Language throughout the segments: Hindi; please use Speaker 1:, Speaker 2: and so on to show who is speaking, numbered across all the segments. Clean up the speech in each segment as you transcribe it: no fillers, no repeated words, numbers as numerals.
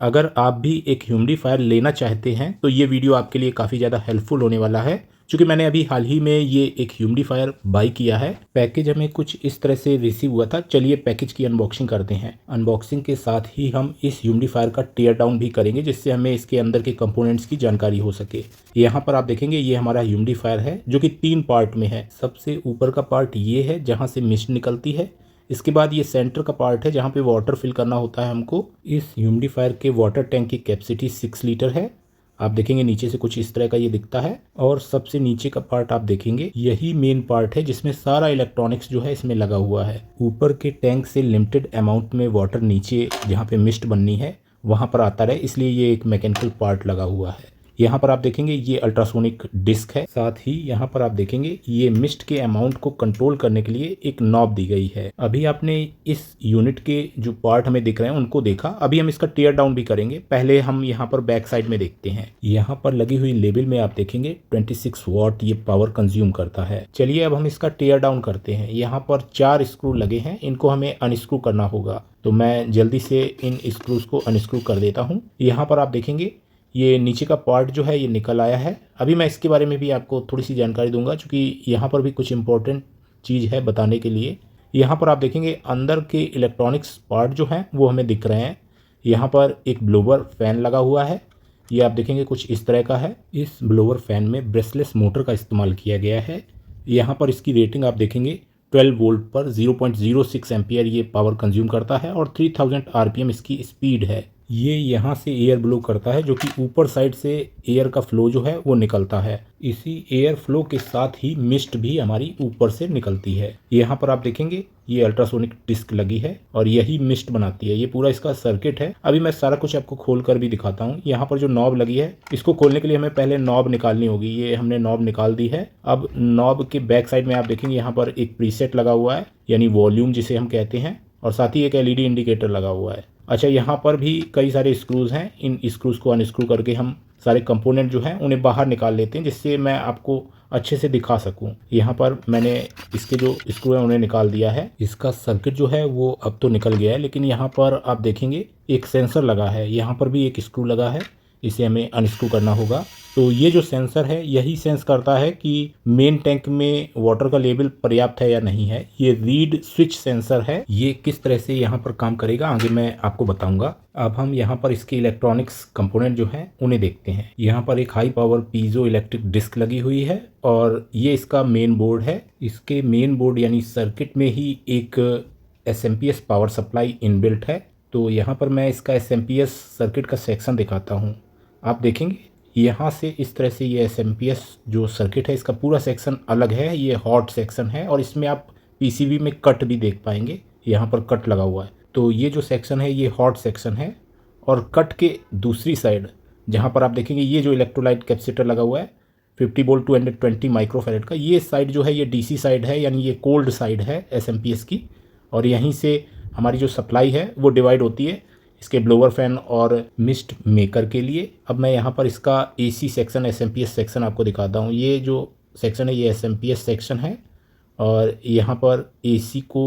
Speaker 1: अगर आप भी एक ह्यूमिडिफायर लेना चाहते हैं तो ये वीडियो आपके लिए काफ़ी ज़्यादा हेल्पफुल होने वाला है, क्योंकि मैंने अभी हाल ही में ये एक ह्यूमिडिफायर बाई किया है। पैकेज हमें कुछ इस तरह से रिसीव हुआ था। चलिए पैकेज की अनबॉक्सिंग करते हैं। अनबॉक्सिंग के साथ ही हम इस ह्यूमिडिफायर का टेयर डाउन भी करेंगे, जिससे हमें इसके अंदर के कंपोनेंट्स की जानकारी हो सके। यहाँ पर आप देखेंगे ये हमारा ह्यूमिडिफायर है, जो कि 3 पार्ट में है। सबसे ऊपर का पार्ट ये है जहाँ से मिस्ट निकलती है। इसके बाद ये सेंटर का पार्ट है जहाँ पे वाटर फिल करना होता है हमको। इस ह्यूमिडिफायर के वाटर टैंक की कैपेसिटी 6 लीटर है। आप देखेंगे नीचे से कुछ इस तरह का ये दिखता है। और सबसे नीचे का पार्ट आप देखेंगे, यही मेन पार्ट है जिसमें सारा इलेक्ट्रॉनिक्स जो है इसमें लगा हुआ है। ऊपर के टैंक से लिमिटेड अमाउंट में वाटर नीचे जहाँ पे मिस्ट बननी है वहाँ पर आता रहे, इसलिए ये एक मैकेनिकल पार्ट लगा हुआ है। यहाँ पर आप देखेंगे ये अल्ट्रासोनिक डिस्क है। साथ ही यहाँ पर आप देखेंगे ये मिस्ट के अमाउंट को कंट्रोल करने के लिए एक नॉब दी गई है। अभी आपने इस यूनिट के जो पार्ट हमें दिख रहे हैं उनको देखा, अभी हम इसका टेयर डाउन भी करेंगे। पहले हम यहाँ पर बैक साइड में देखते हैं। यहाँ पर लगी हुई लेबल में आप देखेंगे 26 वॉट ये पावर कंज्यूम करता है। चलिए अब हम इसका टेयर डाउन करते हैं। यहाँ पर 4 स्क्रू लगे हैं, इनको हमें अनस्क्रू करना होगा। तो मैं जल्दी से इन स्क्रूज को अनस्क्रू कर देता हूँ। यहाँ पर आप देखेंगे ये नीचे का पार्ट जो है ये निकल आया है। अभी मैं इसके बारे में भी आपको थोड़ी सी जानकारी दूंगा, क्योंकि यहाँ पर भी कुछ इंपॉर्टेंट चीज़ है बताने के लिए। यहाँ पर आप देखेंगे अंदर के इलेक्ट्रॉनिक्स पार्ट जो हैं वो हमें दिख रहे हैं। यहाँ पर एक ब्लोवर फैन लगा हुआ है, ये आप देखेंगे कुछ इस तरह का है। इस ब्लोवर फैन में ब्रशलेस मोटर का इस्तेमाल किया गया है। यहाँ पर इसकी रेटिंग आप देखेंगे 12 वोल्ट पर 0.06 एम्पियर ये पावर कंज्यूम करता है और 3000 आरपीएम इसकी स्पीड है। ये यहाँ से एयर ब्लो करता है, जो कि ऊपर साइड से एयर का फ्लो जो है वो निकलता है। इसी एयर फ्लो के साथ ही मिस्ट भी हमारी ऊपर से निकलती है। यहाँ पर आप देखेंगे ये अल्ट्रासोनिक डिस्क लगी है और यही मिस्ट बनाती है। ये पूरा इसका सर्किट है। अभी मैं सारा कुछ आपको खोल कर भी दिखाता हूँ। यहाँ पर जो नॉब लगी है, इसको खोलने के लिए हमें पहले नॉब निकालनी होगी। ये हमने नॉब निकाल दी है। अब नॉब के बैक साइड में आप देखेंगे यहाँ पर एक प्रीसेट लगा हुआ है, यानी वॉल्यूम जिसे हम कहते हैं, और साथ ही एक एलईडी इंडिकेटर लगा हुआ है। अच्छा, यहाँ पर भी कई सारे स्क्रूज हैं। इन स्क्रूज को अनस्क्रू करके हम सारे कंपोनेंट जो हैं उन्हें बाहर निकाल लेते हैं, जिससे मैं आपको अच्छे से दिखा सकूं। यहाँ पर मैंने इसके जो स्क्रू हैं उन्हें निकाल दिया है। इसका सर्किट जो है वो अब तो निकल गया है, लेकिन यहाँ पर आप देखेंगे एक सेंसर लगा है। यहाँ पर भी एक स्क्रू लगा है, इसे हमें अनस्क्रू करना होगा। तो ये जो सेंसर है यही सेंस करता है कि मेन टैंक में वाटर का लेवल पर्याप्त है या नहीं है। ये रीड स्विच सेंसर है। ये किस तरह से यहाँ पर काम करेगा आगे मैं आपको बताऊंगा। अब हम यहाँ पर इसके इलेक्ट्रॉनिक्स कंपोनेंट जो हैं उन्हें देखते हैं। यहाँ पर एक high power piezoelectric disc लगी हुई है और ये इसका मेन बोर्ड है। इसके मेन बोर्ड यानी सर्किट में ही एक एसएमपीएस पावर सप्लाई इनबिल्ट है। तो यहाँ पर मैं इसका एसएमपीएस सर्किट का सेक्शन दिखाता हूँ। आप देखेंगे यहाँ से इस तरह से ये एसएमपीएस जो सर्किट है इसका पूरा सेक्शन अलग है। ये हॉट सेक्शन है और इसमें आप पीसीबी में कट भी देख पाएंगे। यहाँ पर कट लगा हुआ है। तो ये जो सेक्शन है ये हॉट सेक्शन है। और कट के दूसरी साइड जहाँ पर आप देखेंगे ये जो इलेक्ट्रोलाइट कैपेसिटर लगा हुआ है 50 वोल्ट 220 माइक्रोफैरेड का, ये साइड जो है ये डीसी साइड है, यानी ये कोल्ड साइड है एसएमपीएस की। और यहीं से हमारी जो सप्लाई है वो डिवाइड होती है इसके ब्लोवर फैन और मिस्ट मेकर के लिए। अब मैं यहाँ पर इसका एसी सेक्शन एसएमपीएस सेक्शन आपको दिखाता हूँ। ये जो सेक्शन है ये एसएमपीएस सेक्शन है और यहाँ पर एसी को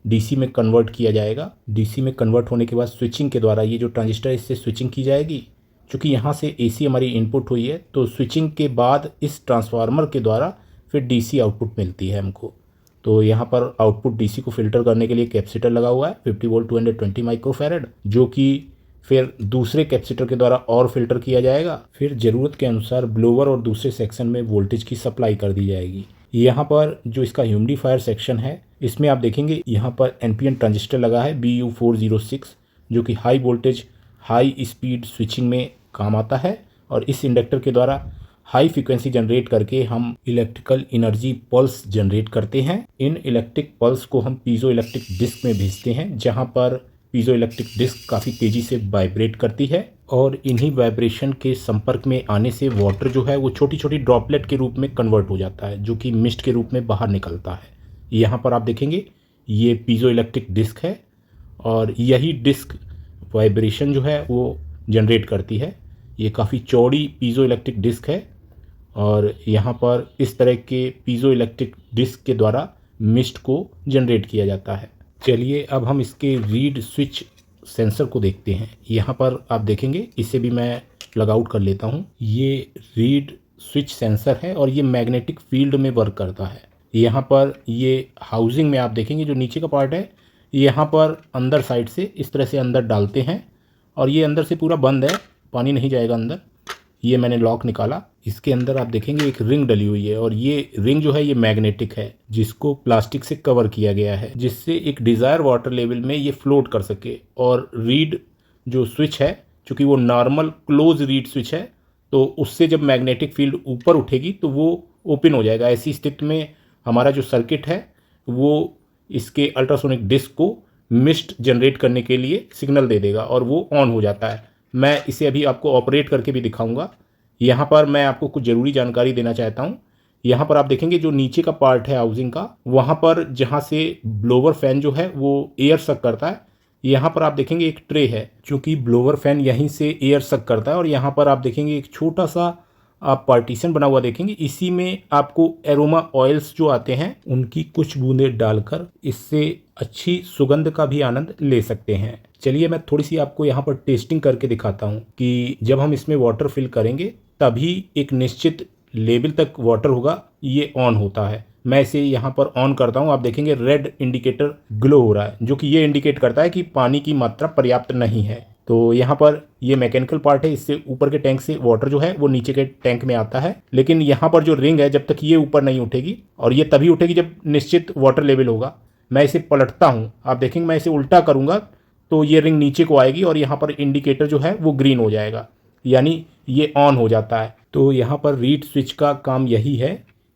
Speaker 1: डीसी में कन्वर्ट किया जाएगा। डीसी में कन्वर्ट होने के बाद स्विचिंग के द्वारा ये जो ट्रांजिस्टर इससे स्विचिंग की जाएगी। चूँकि यहाँ से एसी हमारी इनपुट हुई है तो स्विचिंग के बाद इस ट्रांसफार्मर के द्वारा फिर डीसी आउटपुट मिलती है हमको। तो यहाँ पर आउटपुट डीसी को फिल्टर करने के लिए कैपेसिटर लगा हुआ है 50 वोल्ट 220 माइक्रोफैरेड, जो कि फिर दूसरे कैपेसिटर के द्वारा और फिल्टर किया जाएगा। फिर ज़रूरत के अनुसार ब्लोवर और दूसरे सेक्शन में वोल्टेज की सप्लाई कर दी जाएगी। यहाँ पर जो इसका ह्यूमिडिफायर सेक्शन है इसमें आप देखेंगे यहाँ पर एनपीएन ट्रांजिस्टर लगा है BU406, जो कि high voltage high speed switching में काम आता है। और इस इंडक्टर के द्वारा हाई फ्रीक्वेंसी जनरेट करके हम इलेक्ट्रिकल एनर्जी पल्स जनरेट करते हैं। इन इलेक्ट्रिक पल्स को हम पीजो इलेक्ट्रिक डिस्क में भेजते हैं, जहां पर पीजो इलेक्ट्रिक डिस्क काफ़ी तेज़ी से वाइब्रेट करती है और इन्हीं वाइब्रेशन के संपर्क में आने से वाटर जो है वो छोटी छोटी ड्रॉपलेट के रूप में कन्वर्ट हो जाता है, जो कि मिस्ट के रूप में बाहर निकलता है। यहाँ पर आप देखेंगे ये पीजो इलेक्ट्रिक डिस्क है और यही डिस्क वाइब्रेशन जो है वो जनरेट करती है। ये काफ़ी चौड़ी पीजो इलेक्ट्रिक डिस्क है और यहाँ पर इस तरह के पीजो इलेक्ट्रिक डिस्क के द्वारा मिस्ट को जनरेट किया जाता है। चलिए अब हम इसके रीड स्विच सेंसर को देखते हैं। यहाँ पर आप देखेंगे, इसे भी मैं प्लग आउट कर लेता हूँ। ये रीड स्विच सेंसर है और ये मैग्नेटिक फील्ड में वर्क करता है। यहाँ पर ये हाउसिंग में आप देखेंगे जो नीचे का पार्ट है, यहाँ पर अंदर साइड से इस तरह से अंदर डालते हैं और ये अंदर से पूरा बंद है, पानी नहीं जाएगा अंदर। ये मैंने लॉक निकाला, इसके अंदर आप देखेंगे एक रिंग डली हुई है और ये रिंग जो है ये मैग्नेटिक है, जिसको प्लास्टिक से कवर किया गया है, जिससे एक डिज़ायर वाटर लेवल में ये फ्लोट कर सके। और रीड जो स्विच है, चूँकि वो नॉर्मल क्लोज रीड स्विच है, तो उससे जब मैग्नेटिक फील्ड ऊपर उठेगी तो वो ओपन हो जाएगा। ऐसी स्थिति में हमारा जो सर्किट है वो इसके अल्ट्रासोनिक डिस्क को मिस्ट जनरेट करने के लिए सिग्नल दे देगा और वो ऑन हो जाता है। मैं इसे अभी आपको ऑपरेट करके भी दिखाऊंगा। यहाँ पर मैं आपको कुछ ज़रूरी जानकारी देना चाहता हूँ। यहाँ पर आप देखेंगे जो नीचे का पार्ट है हाउसिंग का, वहाँ पर जहाँ से ब्लोवर फैन जो है वो एयर सक करता है, यहाँ पर आप देखेंगे एक ट्रे है, क्योंकि ब्लोवर फैन यहीं से एयर सक करता है। और यहाँ पर आप देखेंगे एक छोटा सा आप पार्टीशन बना हुआ देखेंगे, इसी में आपको एरोमा ऑयल्स जो आते हैं उनकी कुछ बूंदें डालकर इससे अच्छी सुगंध का भी आनंद ले सकते हैं। चलिए मैं थोड़ी सी आपको यहाँ पर टेस्टिंग करके दिखाता हूँ कि जब हम इसमें वाटर फिल करेंगे तभी एक निश्चित लेवल तक वाटर होगा, ये ऑन होता है। मैं इसे यहाँ पर ऑन करता हूँ, आप देखेंगे रेड इंडिकेटर ग्लो हो रहा है, जो कि ये इंडिकेट करता है कि पानी की मात्रा पर्याप्त नहीं है। तो यहाँ पर ये मैकेनिकल पार्ट है, इससे ऊपर के टैंक से वाटर जो है वो नीचे के टैंक में आता है। लेकिन यहाँ पर जो रिंग है, जब तक ये ऊपर नहीं उठेगी, और ये तभी उठेगी जब निश्चित वाटर लेवल होगा। मैं इसे पलटता हूँ, आप देखेंगे मैं इसे उल्टा करूँगा तो ये रिंग नीचे को आएगी और यहाँ पर इंडिकेटर जो है वो ग्रीन हो जाएगा, यानी ये ऑन हो जाता है। तो यहाँ पर रीड स्विच का काम यही है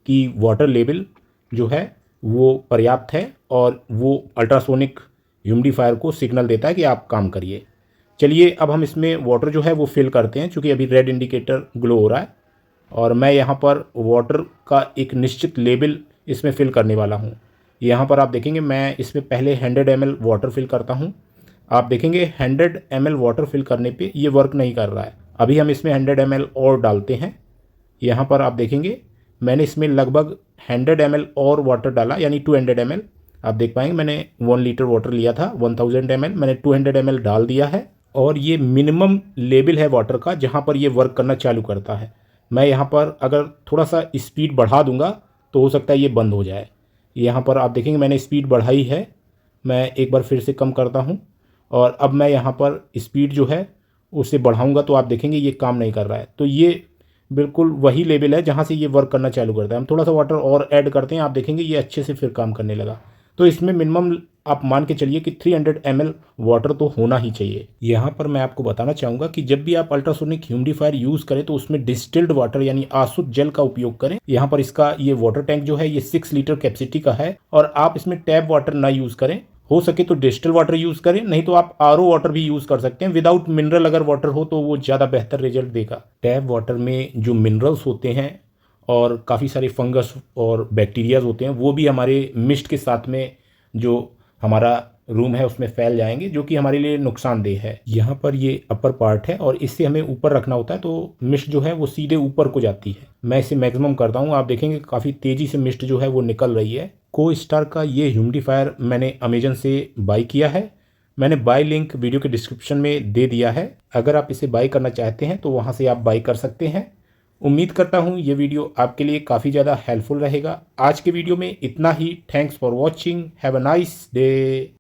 Speaker 1: कि वाटर लेवल जो है वो पर्याप्त है और वो अल्ट्रासोनिक ह्यूमिडिफायर को सिग्नल देता है कि आप काम करिए। चलिए अब हम इसमें वाटर जो है वो फिल करते हैं, क्योंकि अभी रेड इंडिकेटर ग्लो हो रहा है और मैं यहाँ पर वाटर का एक निश्चित लेवल इसमें फिल करने वाला हूँ। यहाँ पर आप देखेंगे मैं इसमें पहले 100 ml वाटर फिल करता हूँ। आप देखेंगे 100 ml वाटर फिल करने पे ये वर्क नहीं कर रहा है। अभी हम इसमें 100 ml और डालते हैं। यहाँ पर आप देखेंगे मैंने इसमें लगभग 100 ml और वाटर डाला, यानी 200 ml। आप देख पाएंगे मैंने 1 लीटर वाटर लिया था, 1000 ml मैंने 200 ml डाल दिया है। और ये मिनिमम लेवल है वाटर का जहाँ पर ये वर्क करना चालू करता है। मैं यहाँ पर अगर थोड़ा सा स्पीड बढ़ा दूंगा तो हो सकता है ये बंद हो जाए। यहाँ पर आप देखेंगे मैंने स्पीड बढ़ाई है, मैं एक बार फिर से कम करता हूँ और अब मैं यहाँ पर स्पीड जो है उसे बढ़ाऊंगा तो आप देखेंगे ये काम नहीं कर रहा है। तो ये बिल्कुल वही लेवल है जहाँ से ये वर्क करना चालू करता है। हम थोड़ा सा वाटर और ऐड करते हैं, आप देखेंगे ये अच्छे से फिर काम करने लगा। तो इसमें मिनिमम आप मान के चलिए कि 300 ml वाटर तो होना ही चाहिए। यहाँ पर मैं आपको बताना चाहूँगा कि जब भी आप अल्ट्रासोनिक ह्यूमिडिफायर यूज़ करें तो उसमें डिस्टिल्ड वाटर यानी आसुत जल का उपयोग करें। यहाँ पर इसका ये वाटर टैंक जो है ये 6 लीटर कैपेसिटी का है और आप इसमें टैप वाटर ना यूज़ करें। हो सके तो डिस्टिल वाटर यूज़ करें, नहीं तो आप आरओ वाटर भी यूज़ कर सकते हैं। विदाउट मिनरल अगर वाटर हो तो वो ज़्यादा बेहतर रिजल्ट देगा। टैप वाटर में जो मिनरल्स होते हैं और काफ़ी सारे फंगस और बैक्टीरियाज होते हैं वो भी हमारे मिस्ट के साथ में जो हमारा रूम है उसमें फैल जाएंगे, जो कि हमारे लिए नुकसानदेह है। यहाँ पर ये अपर पार्ट है और इससे हमें ऊपर रखना होता है, तो मिस्ट जो है वो सीधे ऊपर को जाती है। मैं इसे मैक्सिमम करता हूँ, आप देखेंगे काफ़ी तेज़ी से मिस्ट जो है वो निकल रही है। को-स्टार का ये ह्यूमिडिफायर मैंने अमेजन से बाई किया है। मैंने बाई लिंक वीडियो के डिस्क्रिप्शन में दे दिया है। अगर आप इसे बाई करना चाहते हैं तो वहाँ से आप बाई कर सकते हैं। उम्मीद करता हूँ ये वीडियो आपके लिए काफ़ी ज़्यादा हेल्पफुल रहेगा। आज के वीडियो में इतना ही। Thanks for watching. Have a nice day.